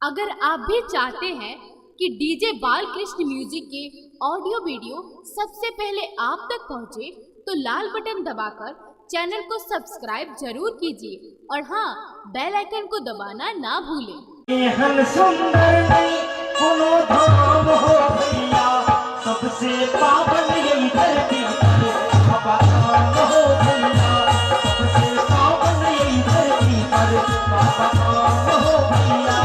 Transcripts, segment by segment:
अगर आप भी चाहते हैं कि डीजे बालकृष्ण म्यूजिक के ऑडियो वीडियो सबसे पहले आप तक पहुंचे, तो लाल बटन दबाकर चैनल को सब्सक्राइब जरूर कीजिए और हाँ, बेल आइकन को दबाना ना भूलें। सुंदर कोनो धाम हो भैया, सबसे पावन यही धरती पर बाबा धाम हो भैया, सबसे पावन यही धरती पर बाबा धाम हो भैया।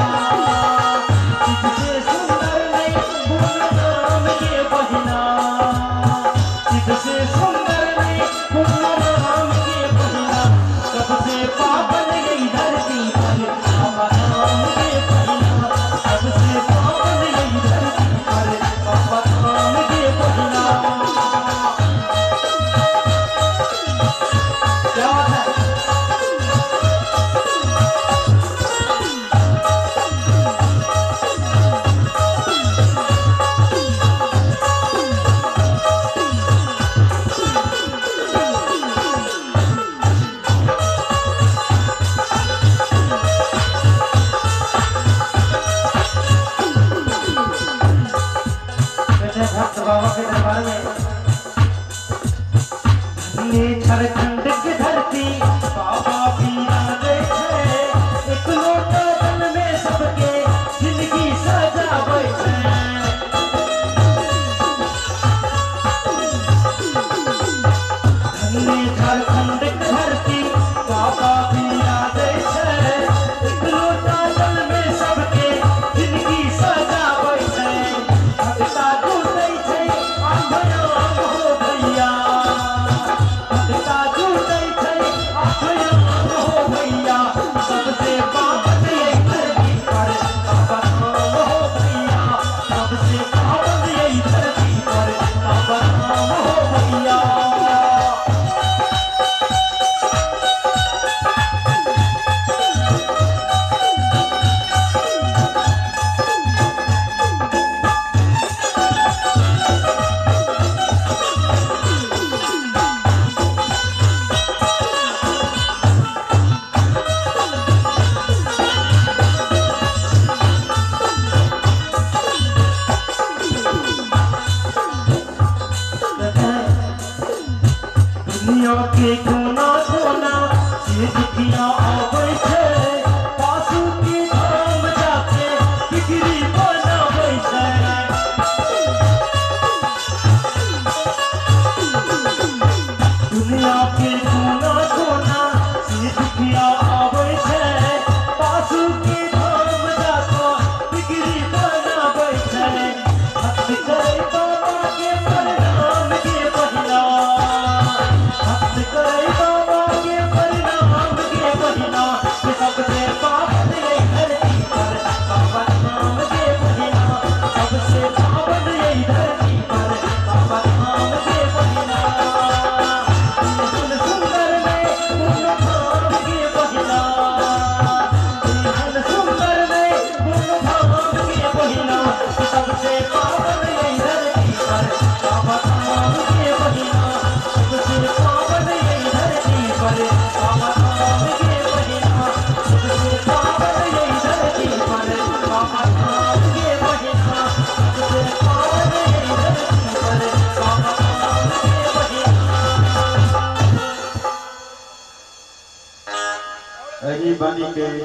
इससे सुंदर नहीं पूर्ण नाम के बहिना, इससे सुंदर नहीं पूर्ण नाम के बहिना, सबसे पावन यही धरती पर बाबा धाम के बहिना, सबसे पावन यही धरती पर बाबा धाम के बहिना। क्या है भक्त बाबा के दरबार में झारखंड की धरती बाबा बिराजे है, एक लोटा जल में सबके जिंदगी सजावे है। झारखंड की धरती बाबा बिराजे है, एक लोटा जल में सबके जिंदगी सजावे है। भक्ता जुटे छे आभयाम हो भैया, भक्ता जुटे छे आभयाम हो भैया, सबसे पावन यही धरती पर बाबा धाम हो भैया, सबसे पावन यही धरती पर बाबा धाम हो भैया। दुनिया के कोना कोना से दुखिया आवे छे, पासु के धाम जाके बिगड़ी बनावे छे। दुनिया के कोना कोना से दुखिया आवे छे, पासु के धाम जाके बिगड़ी बनावे छे। भक्त करे बाबा के प्रणाम के बहिना, भक्त करे बाबा के प्रणाम के बहिना, सबसे पावन यही धरती पर बाबा धाम के बहिना, सबसे पावन यही धरती पर बाबा धाम के बहिना। सुंदर में पूर्ण धाम के बहिना, सुंदर में पूर्ण धाम के बहिना, सबसे पावन यही धरती पर बाबा धाम के बहिना, सबसे पावन यही धरती पर बाबा धाम के बहिना, सबसे पावन यही धरती पर बाबा धाम के बहिना, सबसे पावन यही धरती पर बाबा धाम के बहिना। अही बनी के